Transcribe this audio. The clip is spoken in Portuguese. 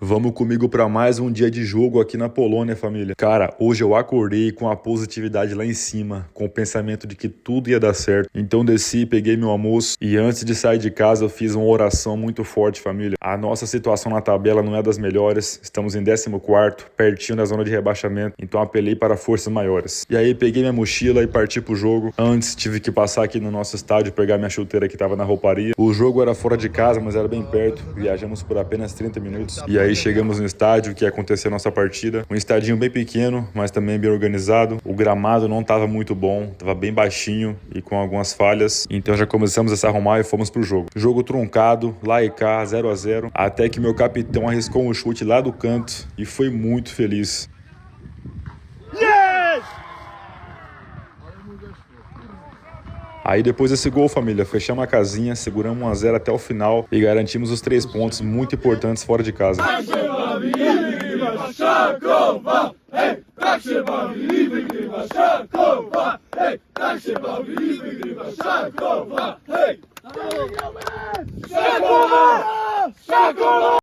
Vamos comigo para mais um dia de jogo aqui na Polônia, família. Cara, hoje eu acordei com a positividade lá em cima, com o pensamento de que tudo ia dar certo. Então desci, peguei meu almoço e antes de sair de casa eu fiz uma oração muito forte, família. A nossa situação na tabela não é das melhores, estamos em 14º, pertinho da zona de rebaixamento, então apelei para forças maiores. E aí peguei minha mochila e parti pro jogo. Antes tive que passar aqui no nosso estádio, pegar minha chuteira que tava na rouparia. O jogo era fora de casa, mas era bem perto, viajamos por apenas 30 minutos. E aí chegamos no estádio que ia acontecer a nossa partida. Um estadinho bem pequeno, mas também bem organizado. O gramado não estava muito bom, estava bem baixinho e com algumas falhas. Então já começamos a se arrumar e fomos pro jogo. Jogo truncado, lá e cá, 0-0. Até que meu capitão arriscou um chute lá do canto e foi muito feliz. Aí depois desse gol, família, fechamos a casinha, seguramos 1-0 até o final e garantimos os 3 pontos muito importantes fora de casa.